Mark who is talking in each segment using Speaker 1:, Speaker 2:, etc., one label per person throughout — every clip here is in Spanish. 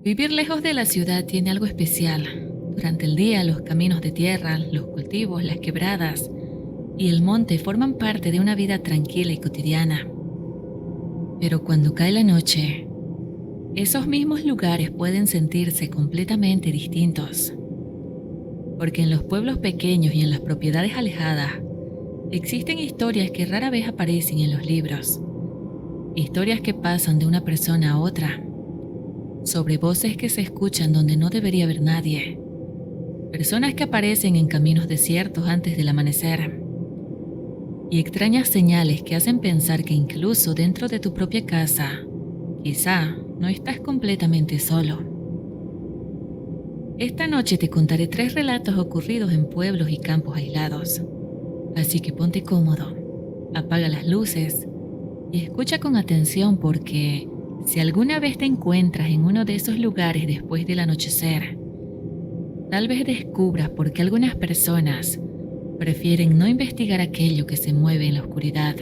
Speaker 1: Vivir lejos de la ciudad tiene algo especial. Durante el día, los caminos de tierra, los cultivos, las quebradas y el monte forman parte de una vida tranquila y cotidiana. Pero cuando cae la noche, esos mismos lugares pueden sentirse completamente distintos. Porque en los pueblos pequeños y en las propiedades alejadas, existen historias que rara vez aparecen en los libros. Historias que pasan de una persona a otra, sobre voces que se escuchan donde no debería haber nadie, personas que aparecen en caminos desiertos antes del amanecer, y extrañas señales que hacen pensar que incluso dentro de tu propia casa, quizá no estás completamente solo. Esta noche te contaré 3 relatos ocurridos en pueblos y campos aislados, así que ponte cómodo, apaga las luces y escucha con atención porque si alguna vez te encuentras en uno de esos lugares después del anochecer, tal vez descubras por qué algunas personas prefieren no investigar aquello que se mueve en la oscuridad.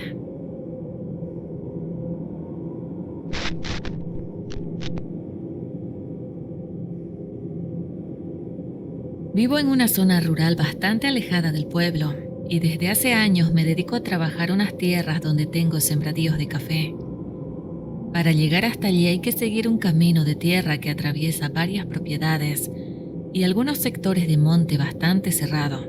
Speaker 1: Vivo en una zona rural bastante alejada del pueblo y desde hace años me dedico a trabajar unas tierras donde tengo sembradíos de café. Para llegar hasta allí hay que seguir un camino de tierra que atraviesa varias propiedades y algunos sectores de monte bastante cerrado.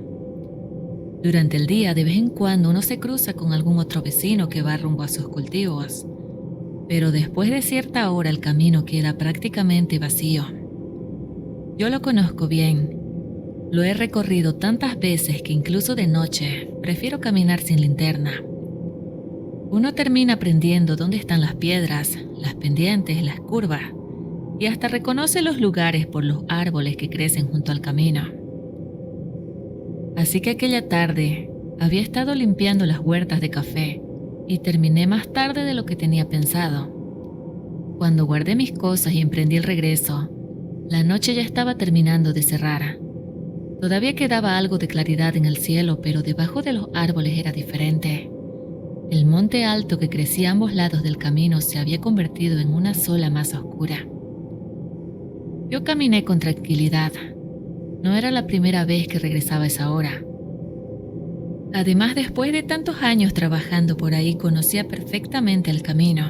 Speaker 1: Durante el día, de vez en cuando uno se cruza con algún otro vecino que va rumbo a sus cultivos, pero después de cierta hora el camino queda prácticamente vacío. Yo lo conozco bien, lo he recorrido tantas veces que incluso de noche prefiero caminar sin linterna. Uno termina aprendiendo dónde están las piedras, las pendientes, las curvas, y hasta reconoce los lugares por los árboles que crecen junto al camino. Así que aquella tarde había estado limpiando las huertas de café y terminé más tarde de lo que tenía pensado. Cuando guardé mis cosas y emprendí el regreso, la noche ya estaba terminando de cerrar. Todavía quedaba algo de claridad en el cielo, pero debajo de los árboles era diferente. El monte alto que crecía a ambos lados del camino se había convertido en una sola masa oscura. Yo caminé con tranquilidad. No era la primera vez que regresaba a esa hora. Además, después de tantos años trabajando por ahí, conocía perfectamente el camino.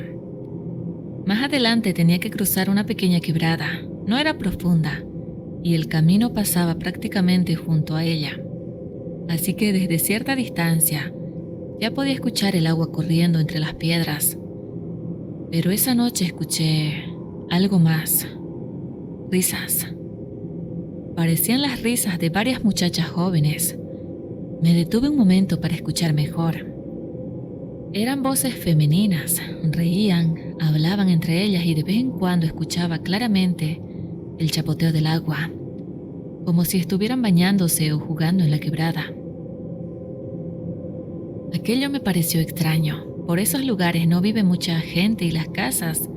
Speaker 1: Más adelante tenía que cruzar una pequeña quebrada. No era profunda, y el camino pasaba prácticamente junto a ella. Así que desde cierta distancia, ya podía escuchar el agua corriendo entre las piedras. Pero esa noche escuché algo más. Risas. Parecían las risas de varias muchachas jóvenes. Me detuve un momento para escuchar mejor. Eran voces femeninas, reían, hablaban entre ellas y de vez en cuando escuchaba claramente el chapoteo del agua, como si estuvieran bañándose o jugando en la quebrada. Aquello me pareció extraño. Por esos lugares no vive mucha gente y las casas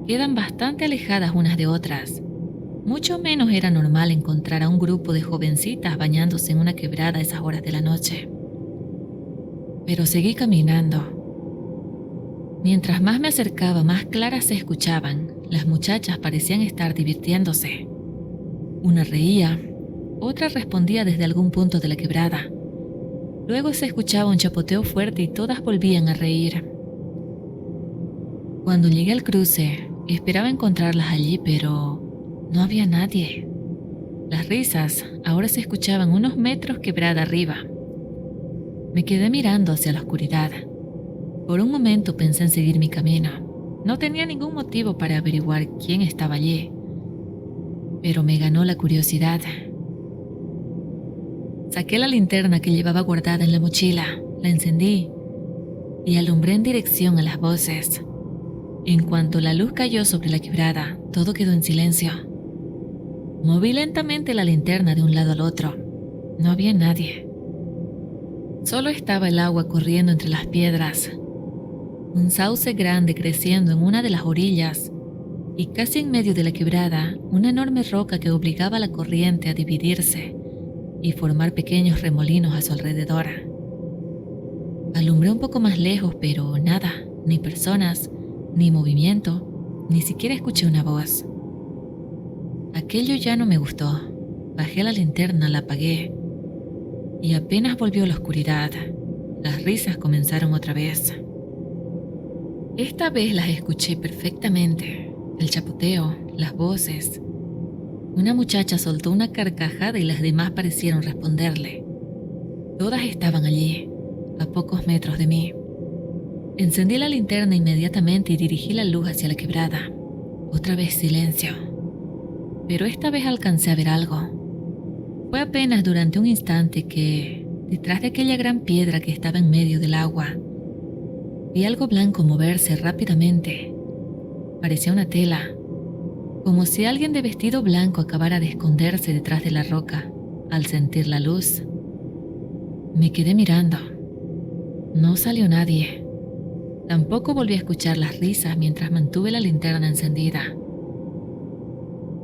Speaker 1: quedan bastante alejadas unas de otras. Mucho menos era normal encontrar a un grupo de jovencitas bañándose en una quebrada a esas horas de la noche. Pero seguí caminando. Mientras más me acercaba, más claras se escuchaban. Las muchachas parecían estar divirtiéndose. Una reía, otra respondía desde algún punto de la quebrada. Luego se escuchaba un chapoteo fuerte y todas volvían a reír. Cuando llegué al cruce, esperaba encontrarlas allí, pero no había nadie. Las risas ahora se escuchaban unos metros quebrada arriba. Me quedé mirando hacia la oscuridad. Por un momento pensé en seguir mi camino. No tenía ningún motivo para averiguar quién estaba allí, pero me ganó la curiosidad. Saqué la linterna que llevaba guardada en la mochila, la encendí y alumbré en dirección a las voces. En cuanto la luz cayó sobre la quebrada, todo quedó en silencio. Moví lentamente la linterna de un lado al otro. No había nadie. Solo estaba el agua corriendo entre las piedras. Un sauce grande creciendo en una de las orillas y casi en medio de la quebrada, una enorme roca que obligaba a la corriente a dividirse y formar pequeños remolinos a su alrededor. Alumbré un poco más lejos, pero nada, ni personas, ni movimiento, ni siquiera escuché una voz. Aquello ya no me gustó. Bajé la linterna, la apagué y apenas volvió la oscuridad, las risas comenzaron otra vez. Esta vez las escuché perfectamente. El chapoteo, las voces. Una muchacha soltó una carcajada y las demás parecieron responderle. Todas estaban allí, a pocos metros de mí. Encendí la linterna inmediatamente y dirigí la luz hacia la quebrada. Otra vez silencio. Pero esta vez alcancé a ver algo. Fue apenas durante un instante que, detrás de aquella gran piedra que estaba en medio del agua, vi algo blanco moverse rápidamente. Parecía una tela, como si alguien de vestido blanco acabara de esconderse detrás de la roca al sentir la luz. Me quedé mirando. No salió nadie. Tampoco volví a escuchar las risas mientras mantuve la linterna encendida.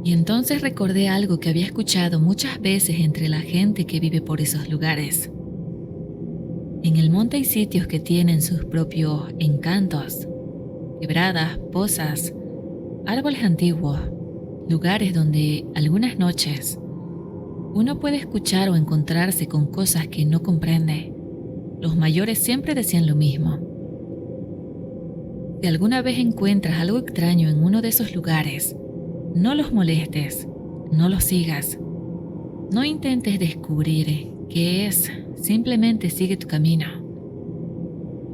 Speaker 1: Y entonces recordé algo que había escuchado muchas veces entre la gente que vive por esos lugares. En el monte hay sitios que tienen sus propios encantos, quebradas, pozas, árboles antiguos, lugares donde algunas noches uno puede escuchar o encontrarse con cosas que no comprende. Los mayores siempre decían lo mismo. Si alguna vez encuentras algo extraño en uno de esos lugares, no los molestes, no los sigas. No intentes descubrir qué es, simplemente sigue tu camino.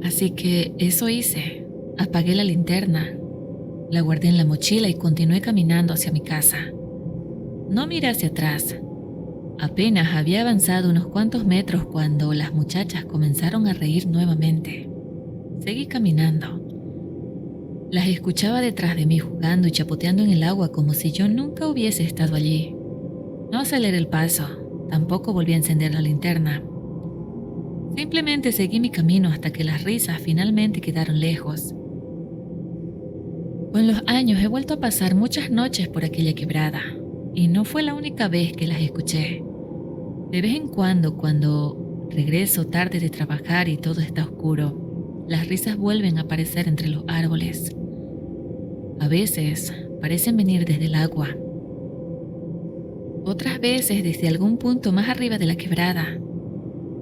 Speaker 1: Así que eso hice. Apagué la linterna, la guardé en la mochila y continué caminando hacia mi casa. No miré hacia atrás. Apenas había avanzado unos cuantos metros cuando las muchachas comenzaron a reír nuevamente. Seguí caminando. Las escuchaba detrás de mí jugando y chapoteando en el agua como si yo nunca hubiese estado allí. No aceleré el paso, tampoco volví a encender la linterna. Simplemente seguí mi camino hasta que las risas finalmente quedaron lejos. Con los años he vuelto a pasar muchas noches por aquella quebrada, y no fue la única vez que las escuché. De vez en cuando regreso tarde de trabajar y todo está oscuro, las risas vuelven a aparecer entre los árboles. A veces parecen venir desde el agua. Otras veces desde algún punto más arriba de la quebrada.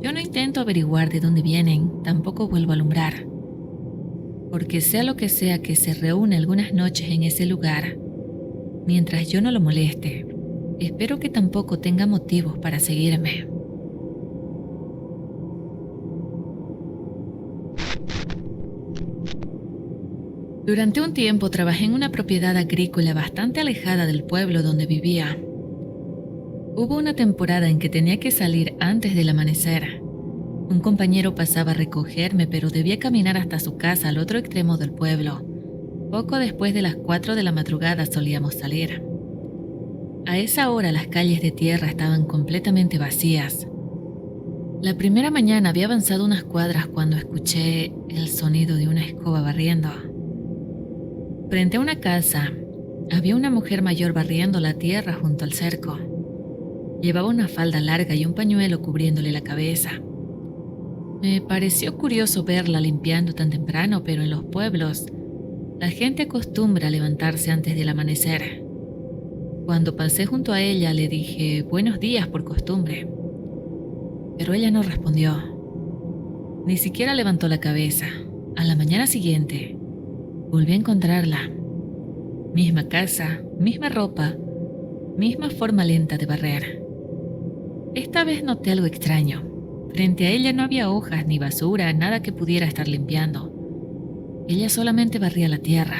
Speaker 1: Yo no intento averiguar de dónde vienen, tampoco vuelvo a alumbrar. Porque sea lo que sea que se reúne algunas noches en ese lugar, mientras yo no lo moleste, espero que tampoco tenga motivos para seguirme. Durante un tiempo trabajé en una propiedad agrícola bastante alejada del pueblo donde vivía. Hubo una temporada en que tenía que salir antes del amanecer. Un compañero pasaba a recogerme, pero debía caminar hasta su casa al otro extremo del pueblo. Poco después de las 4 de la madrugada solíamos salir. A esa hora las calles de tierra estaban completamente vacías. La primera mañana había avanzado unas cuadras cuando escuché el sonido de una escoba barriendo. Frente a una casa, había una mujer mayor barriendo la tierra junto al cerco. Llevaba una falda larga y un pañuelo cubriéndole la cabeza. Me pareció curioso verla limpiando tan temprano, pero en los pueblos, la gente acostumbra a levantarse antes del amanecer. Cuando pasé junto a ella, le dije buenos días por costumbre. Pero ella no respondió. Ni siquiera levantó la cabeza. A la mañana siguiente, volví a encontrarla. Misma casa, misma ropa, misma forma lenta de barrer. Esta vez noté algo extraño. Frente a ella no había hojas ni basura, nada que pudiera estar limpiando. Ella solamente barría la tierra.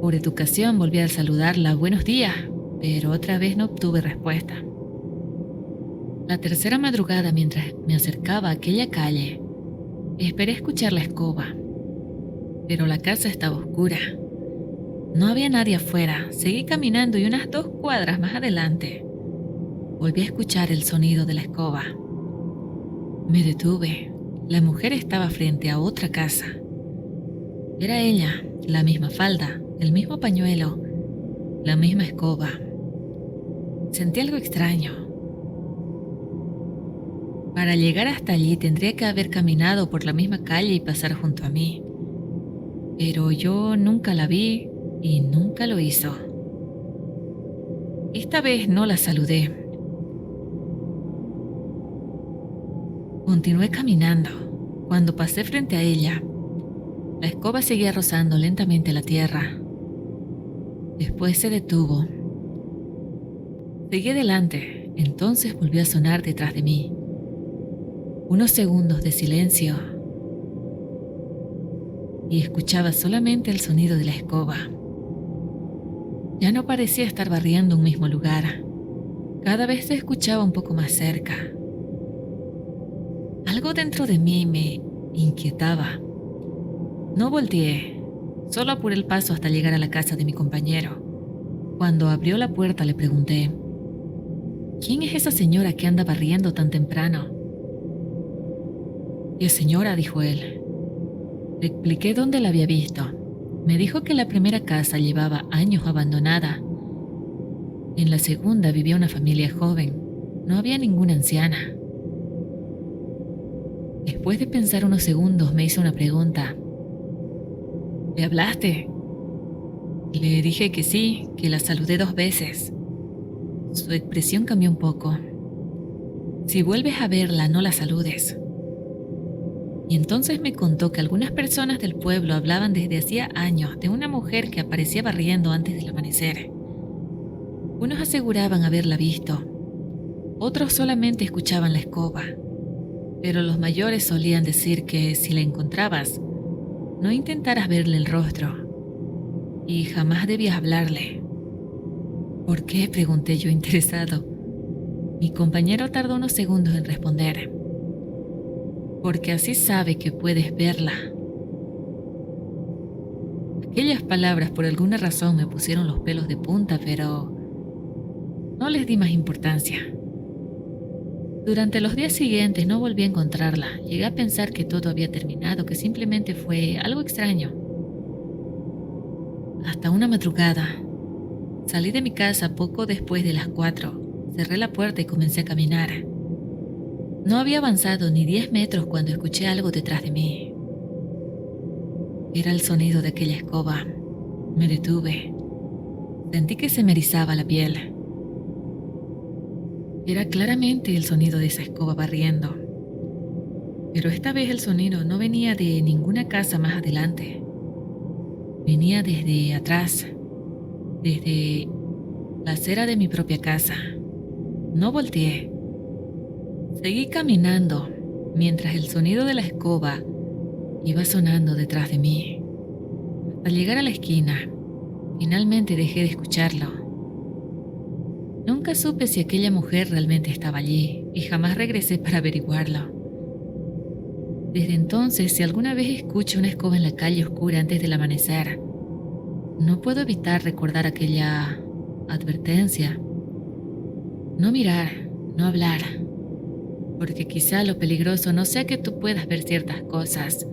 Speaker 1: Por educación volví a saludarla buenos días, pero otra vez no obtuve respuesta. La tercera madrugada, mientras me acercaba a aquella calle, esperé escuchar la escoba, pero la casa estaba oscura. No había nadie afuera. Seguí caminando y unas 2 cuadras más adelante volví a escuchar el sonido de la escoba. Me detuve. La mujer estaba frente a otra casa. Era ella, la misma falda, el mismo pañuelo, la misma escoba. Sentí algo extraño. Para llegar hasta allí tendría que haber caminado por la misma calle y pasar junto a mí. Pero yo nunca la vi, y nunca lo hizo. Esta vez no la saludé. Continué caminando. Cuando pasé frente a ella, la escoba seguía rozando lentamente la tierra. Después se detuvo. Seguí adelante, entonces volvió a sonar detrás de mí. Unos segundos de silencio y escuchaba solamente el sonido de la escoba. Ya no parecía estar barriendo un mismo lugar. Cada vez se escuchaba un poco más cerca. Algo dentro de mí me inquietaba. No volteé, solo apuré el paso hasta llegar a la casa de mi compañero. Cuando abrió la puerta le pregunté: ¿quién es esa señora que anda barriendo tan temprano? ¿Qué señora?, dijo él. Le expliqué dónde la había visto. Me dijo que la primera casa llevaba años abandonada. En la segunda vivía una familia joven. No había ninguna anciana. Después de pensar unos segundos me hizo una pregunta. ¿Le hablaste? Le dije que sí, que la saludé 2 veces. Su expresión cambió un poco. Si vuelves a verla, no la saludes. Y entonces me contó que algunas personas del pueblo hablaban desde hacía años de una mujer que aparecía barriendo antes del amanecer. Unos aseguraban haberla visto, otros solamente escuchaban la escoba, pero los mayores solían decir que si la encontrabas, no intentaras verle el rostro y jamás debías hablarle. ¿Por qué?, pregunté yo interesado. Mi compañero tardó unos segundos en responder. Porque así sabe que puedes verla. Aquellas palabras por alguna razón me pusieron los pelos de punta, pero no les di más importancia. Durante los días siguientes no volví a encontrarla. Llegué a pensar que todo había terminado, que simplemente fue algo extraño. Hasta una madrugada. Salí de mi casa poco después de las 4. Cerré la puerta y comencé a caminar. No había avanzado ni 10 metros cuando escuché algo detrás de mí. Era el sonido de aquella escoba. Me detuve. Sentí que se me erizaba la piel. Era claramente el sonido de esa escoba barriendo. Pero esta vez el sonido no venía de ninguna casa más adelante. Venía desde atrás, desde la acera de mi propia casa. No volteé. Seguí caminando mientras el sonido de la escoba iba sonando detrás de mí. Al llegar a la esquina, finalmente dejé de escucharlo. Nunca supe si aquella mujer realmente estaba allí y jamás regresé para averiguarlo. Desde entonces, si alguna vez escucho una escoba en la calle oscura antes del amanecer, no puedo evitar recordar aquella advertencia. No mirar, no hablar. Porque quizá lo peligroso no sea que tú puedas ver ciertas cosas,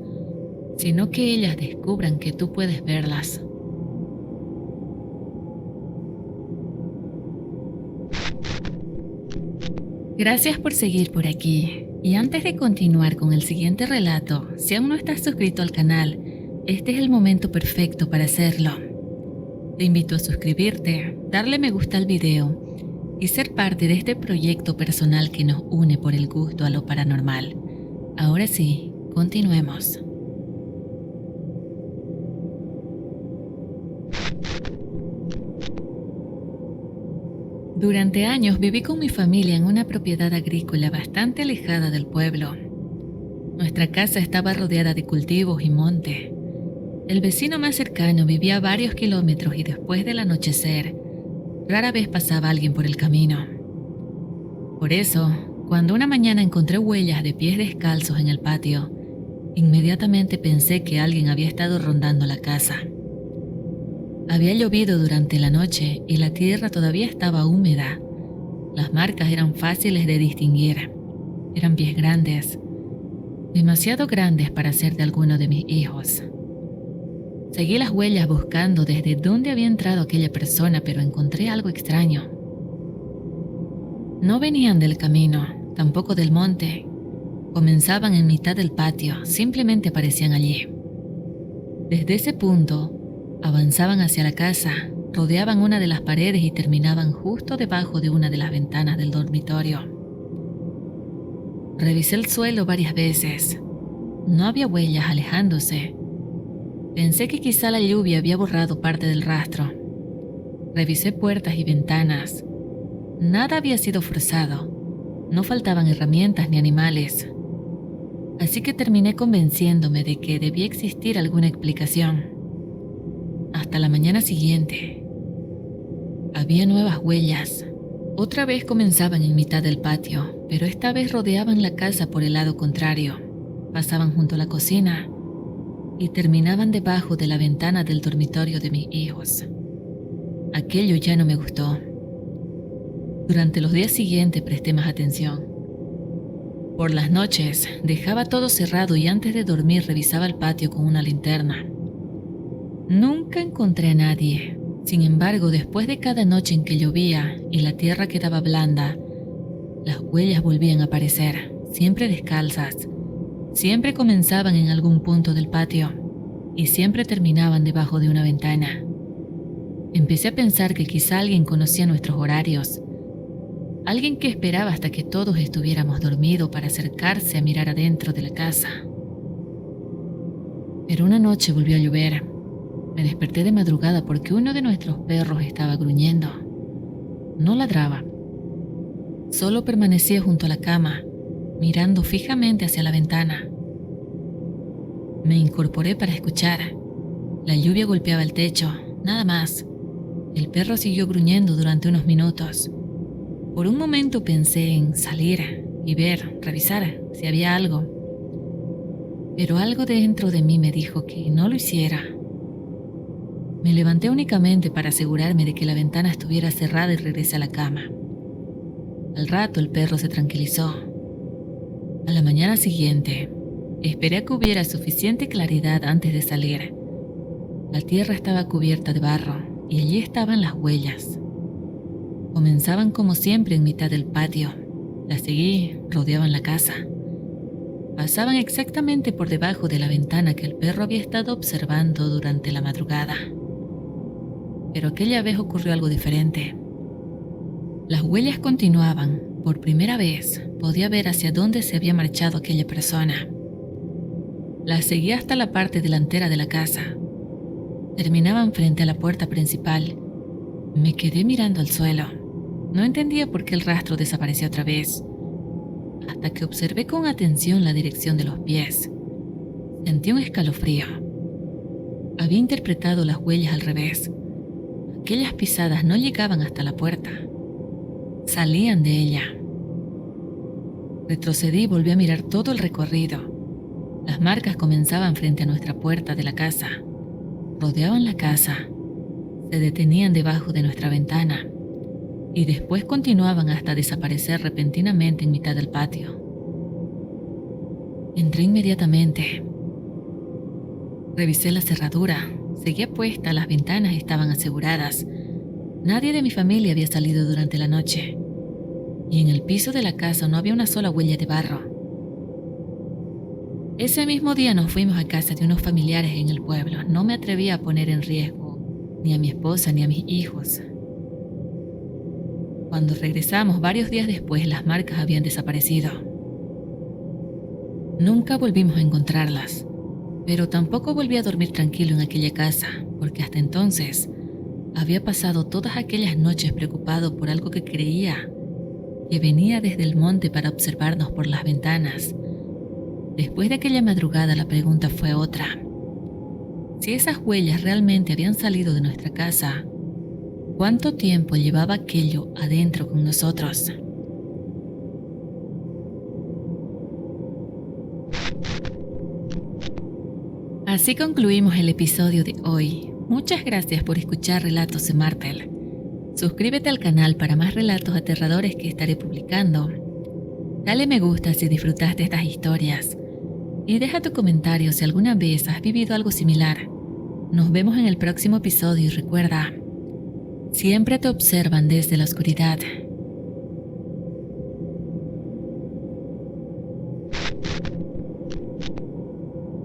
Speaker 1: sino que ellas descubran que tú puedes verlas. Gracias por seguir por aquí. Y antes de continuar con el siguiente relato, si aún no estás suscrito al canal, este es el momento perfecto para hacerlo. Te invito a suscribirte, darle me gusta al video y ser parte de este proyecto personal que nos une por el gusto a lo paranormal. Ahora sí, continuemos. Durante años viví con mi familia en una propiedad agrícola bastante alejada del pueblo. Nuestra casa estaba rodeada de cultivos y monte. El vecino más cercano vivía a varios kilómetros y después del anochecer, rara vez pasaba alguien por el camino. Por eso, cuando una mañana encontré huellas de pies descalzos en el patio, inmediatamente pensé que alguien había estado rondando la casa. Había llovido durante la noche y la tierra todavía estaba húmeda. Las marcas eran fáciles de distinguir. Eran pies grandes, demasiado grandes para ser de alguno de mis hijos. Seguí las huellas buscando desde dónde había entrado aquella persona, pero encontré algo extraño. No venían del camino, tampoco del monte. Comenzaban en mitad del patio, simplemente aparecían allí. Desde ese punto, Avanzaban hacia la casa, rodeaban una de las paredes y terminaban justo debajo de una de las ventanas del dormitorio. Revisé el suelo varias veces. No había huellas alejándose. Pensé que quizá la lluvia había borrado parte del rastro. Revisé puertas y ventanas. Nada había sido forzado. No faltaban herramientas ni animales. Así que terminé convenciéndome de que debía existir alguna explicación. Hasta la mañana siguiente. Había nuevas huellas. Otra vez comenzaban en mitad del patio, pero esta vez rodeaban la casa por el lado contrario. Pasaban junto a la cocina y terminaban debajo de la ventana del dormitorio de mis hijos. Aquello ya no me gustó. Durante los días siguientes presté más atención. Por las noches dejaba todo cerrado y antes de dormir revisaba el patio con una linterna. Nunca encontré a nadie. Sin embargo, después de cada noche en que llovía y la tierra quedaba blanda, las huellas volvían a aparecer, siempre descalzas. Siempre comenzaban en algún punto del patio y siempre terminaban debajo de una ventana. Empecé a pensar que quizá alguien conocía nuestros horarios, alguien que esperaba hasta que todos estuviéramos dormidos para acercarse a mirar adentro de la casa. Pero una noche volvió a llover. Me desperté de madrugada porque uno de nuestros perros estaba gruñendo. No ladraba. Solo permanecía junto a la cama, mirando fijamente hacia la ventana. Me incorporé para escuchar. La lluvia golpeaba el techo, nada más. El perro siguió gruñendo durante unos minutos. Por un momento pensé en salir y ver, revisar si había algo. Pero algo dentro de mí me dijo que no lo hiciera. Me levanté únicamente para asegurarme de que la ventana estuviera cerrada y regresé a la cama. Al rato el perro se tranquilizó. A la mañana siguiente, esperé a que hubiera suficiente claridad antes de salir. La tierra estaba cubierta de barro y allí estaban las huellas. Comenzaban como siempre en mitad del patio. Las seguí, rodeaban la casa. Pasaban exactamente por debajo de la ventana que el perro había estado observando durante la madrugada. Pero aquella vez ocurrió algo diferente. Las huellas continuaban. Por primera vez podía ver hacia dónde se había marchado aquella persona. Las seguí hasta la parte delantera de la casa. Terminaban frente a la puerta principal. Me quedé mirando al suelo. No entendía por qué el rastro desapareció otra vez, hasta que observé con atención la dirección de los pies. Sentí un escalofrío. Había interpretado las huellas al revés. Aquellas pisadas no llegaban hasta la puerta. Salían de ella. Retrocedí y volví a mirar todo el recorrido. Las marcas comenzaban frente a nuestra puerta de la casa. Rodeaban la casa. Se detenían debajo de nuestra ventana. Y después continuaban hasta desaparecer repentinamente en mitad del patio. Entré inmediatamente. Revisé la cerradura. Seguía puesta, las ventanas estaban aseguradas. Nadie de mi familia había salido durante la noche. Y en el piso de la casa no había una sola huella de barro. Ese mismo día nos fuimos a casa de unos familiares en el pueblo. No me atrevía a poner en riesgo ni a mi esposa ni a mis hijos. Cuando regresamos varios días después, las marcas habían desaparecido. Nunca volvimos a encontrarlas, pero tampoco volví a dormir tranquilo en aquella casa, porque hasta entonces había pasado todas aquellas noches preocupado por algo que creía que venía desde el monte para observarnos por las ventanas. Después de aquella madrugada, la pregunta fue otra. Si esas huellas realmente habían salido de nuestra casa, ¿cuánto tiempo llevaba aquello adentro con nosotros? Así concluimos el episodio de hoy. Muchas gracias por escuchar Relatos de Martel. Suscríbete al canal para más relatos aterradores que estaré publicando. Dale me gusta si disfrutaste estas historias. Y deja tu comentario si alguna vez has vivido algo similar. Nos vemos en el próximo episodio y recuerda, siempre te observan desde la oscuridad.